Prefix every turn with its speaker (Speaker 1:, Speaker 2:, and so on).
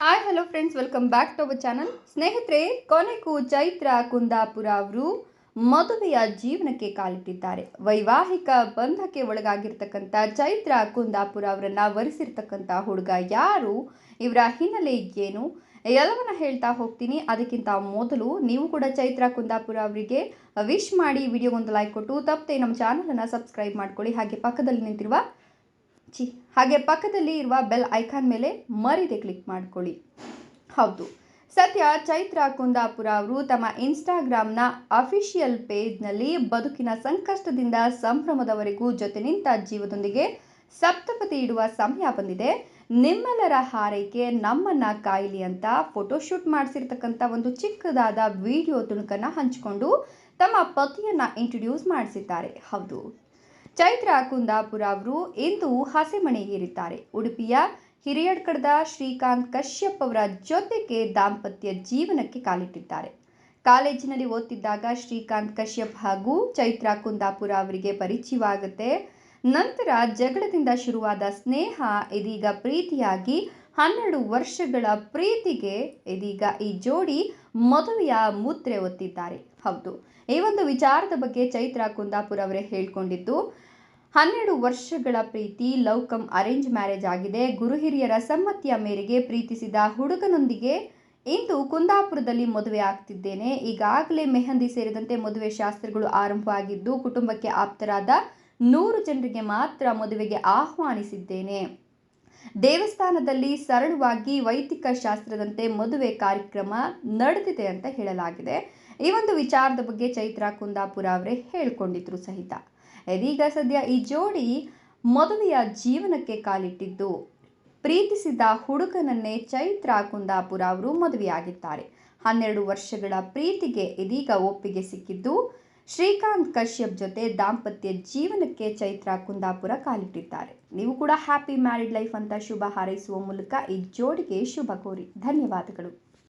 Speaker 1: Hi hello friends, welcome back to our channel. ಸ್ನೇಹಿತರೆ, ಕೊನೆಗೂ ಚೈತ್ರ ಕುಂದಾಪುರ ಅವರು ಮದುವೆಯ ಜೀವನಕ್ಕೆ ಕಾಲಿಟ್ಟಿದ್ದಾರೆ. ವೈವಾಹಿಕ ಬಂಧಕ್ಕೆ ಒಳಗಾಗಿರ್ತಕ್ಕಂಥ ಚೈತ್ರ ಕುಂದಾಪುರ ಅವರನ್ನ ವರಿಸಿರ್ತಕ್ಕಂಥ ಹುಡುಗ ಯಾರು, ಇವರ ಹಿನ್ನೆಲೆ ಏನು, ಎಲ್ಲವನ್ನ ಹೇಳ್ತಾ ಹೋಗ್ತೀನಿ. ಅದಕ್ಕಿಂತ ಮೊದಲು ನೀವು ಕೂಡ ಚೈತ್ರ ಕುಂದಾಪುರ ಅವರಿಗೆ ವಿಶ್ ಮಾಡಿ ವಿಡಿಯೋಗೊಂದು ಲೈಕ್ ಕೊಟ್ಟು ತಪ್ಪದೆ ನಮ್ಮ ಚಾನಲನ್ನು ಸಬ್ಸ್ಕ್ರೈಬ್ ಮಾಡ್ಕೊಳ್ಳಿ. ಹಾಗೆ ಪಕ್ಕದಲ್ಲಿ ಇರುವ ಬೆಲ್ ಐಕಾನ್ ಮೇಲೆ ಮರಿದೆ ಕ್ಲಿಕ್ ಮಾಡ್ಕೊಳ್ಳಿ. ಹೌದು, ಸದ್ಯ ಚೈತ್ರ ಕುಂದಾಪುರ ಅವರು ತಮ್ಮ ಇನ್ಸ್ಟಾಗ್ರಾಮ್ನ ಅಫಿಷಿಯಲ್ ಪೇಜ್ನಲ್ಲಿ ಬದುಕಿನ ಸಂಕಷ್ಟದಿಂದ ಸಂಭ್ರಮದವರೆಗೂ ಜೊತೆ ನಿಂತ ಜೀವದೊಂದಿಗೆ ಸಪ್ತಪದಿ ಇಡುವ ಸಮಯ ಬಂದಿದೆ, ನಿಮ್ಮೆಲ್ಲರ ಹಾರೈಕೆ ನಮ್ಮನ್ನ ಕಾಯಲಿ ಅಂತ ಫೋಟೋಶೂಟ್ ಮಾಡಿಸಿರ್ತಕ್ಕಂಥ ಒಂದು ಚಿಕ್ಕದಾದ ವಿಡಿಯೋ ತುಣುಕನ್ನು ಹಂಚಿಕೊಂಡು ತಮ್ಮ ಪತಿಯನ್ನ ಇಂಟ್ರೊಡ್ಯೂಸ್ ಮಾಡಿಸಿದ್ದಾರೆ. ಹೌದು, ಚೈತ್ರ ಕುಂದಾಪುರ ಅವರು ಇಂದು ಹಸೆಮಣೆಗೇರಿದ್ದಾರೆ. ಉಡುಪಿಯ ಹಿರಿಯಡ್ಕಡದ ಶ್ರೀಕಾಂತ್ ಕಶ್ಯಪ್ ಅವರ ಜೊತೆಗೆ ದಾಂಪತ್ಯ ಜೀವನಕ್ಕೆ ಕಾಲಿಟ್ಟಿದ್ದಾರೆ. ಕಾಲೇಜಿನಲ್ಲಿ ಓದ್ತಿದ್ದಾಗ ಶ್ರೀಕಾಂತ್ ಕಶ್ಯಪ್ ಹಾಗೂ ಚೈತ್ರ ಕುಂದಾಪುರ ಅವರಿಗೆ ಪರಿಚಯವಾಗುತ್ತೆ. ನಂತರ ಜಗಳದಿಂದ ಶುರುವಾದ ಸ್ನೇಹ ಇದೀಗ ಪ್ರೀತಿಯಾಗಿ 12 ವರ್ಷಗಳ ಪ್ರೀತಿಗೆ ಇದೀಗ ಈ ಜೋಡಿ ಮದುವೆಯ ಮುದ್ರೆ ಒತ್ತಿದ್ದಾರೆ. ಹೌದು, ಈ ಒಂದು ವಿಚಾರದ ಬಗ್ಗೆ ಚೈತ್ರ ಕುಂದಾಪುರ ಅವರೇ ಹೇಳ್ಕೊಂಡಿದ್ದು, 12 ವರ್ಷಗಳ ಪ್ರೀತಿ ಲವ್ ಕಮ್ ಅರೇಂಜ್ ಮ್ಯಾರೇಜ್ ಆಗಿದೆ. ಗುರು ಹಿರಿಯರ ಸಮ್ಮತಿಯ ಮೇರೆಗೆ ಪ್ರೀತಿಸಿದ ಹುಡುಗನೊಂದಿಗೆ ಇಂದು ಕುಂದಾಪುರದಲ್ಲಿ ಮದುವೆ ಆಗ್ತಿದ್ದೇನೆ. ಈಗಾಗಲೇ ಮೆಹಂದಿ ಸೇರಿದಂತೆ ಮದುವೆ ಶಾಸ್ತ್ರಗಳು ಆರಂಭವಾಗಿದ್ದು, ಕುಟುಂಬಕ್ಕೆ ಆಪ್ತರಾದ 100 ಜನರಿಗೆ ಮಾತ್ರ ಮದುವೆಗೆ ಆಹ್ವಾನಿಸಿದ್ದೇನೆ. ದೇವಸ್ಥಾನದಲ್ಲಿ ಸರಳವಾಗಿ ವೈದಿಕ ಶಾಸ್ತ್ರದಂತೆ ಮದುವೆ ಕಾರ್ಯಕ್ರಮ ನಡೆದಿದೆ ಅಂತ ಹೇಳಲಾಗಿದೆ. ಈ ಒಂದು ವಿಚಾರದ ಬಗ್ಗೆ ಚೈತ್ರ ಕುಂದಾಪುರ ಅವರೇ ಹೇಳ್ಕೊಂಡಿದ್ರು ಸಹಿತ. ಇದೀಗ ಸದ್ಯ ಈ ಜೋಡಿ ಮದುವೆಯ ಜೀವನಕ್ಕೆ ಕಾಲಿಟ್ಟಿದ್ದು, ಪ್ರೀತಿಸಿದ ಹುಡುಗನನ್ನೇ ಚೈತ್ರ ಕುಂದಾಪುರ ಅವರು ಮದುವೆಯಾಗಿದ್ದಾರೆ. 12 ವರ್ಷಗಳ ಪ್ರೀತಿಗೆ ಇದೀಗ ಒಪ್ಪಿಗೆ ಸಿಕ್ಕಿದ್ದು, ಶ್ರೀಕಾಂತ್ ಕಶ್ಯಪ್ ಜೊತೆ ದಾಂಪತ್ಯ ಜೀವನಕ್ಕೆ ಚೈತ್ರ ಕುಂದಾಪುರ ಕಾಲಿಟ್ಟಿದ್ದಾರೆ. ನೀವು ಕೂಡ ಹ್ಯಾಪಿ ಮ್ಯಾರಿಡ್ ಲೈಫ್ ಅಂತ ಶುಭ ಹಾರೈಸುವ ಮೂಲಕ ಈ ಜೋಡಿಗೆ ಶುಭ ಕೋರಿ. ಧನ್ಯವಾದಗಳು.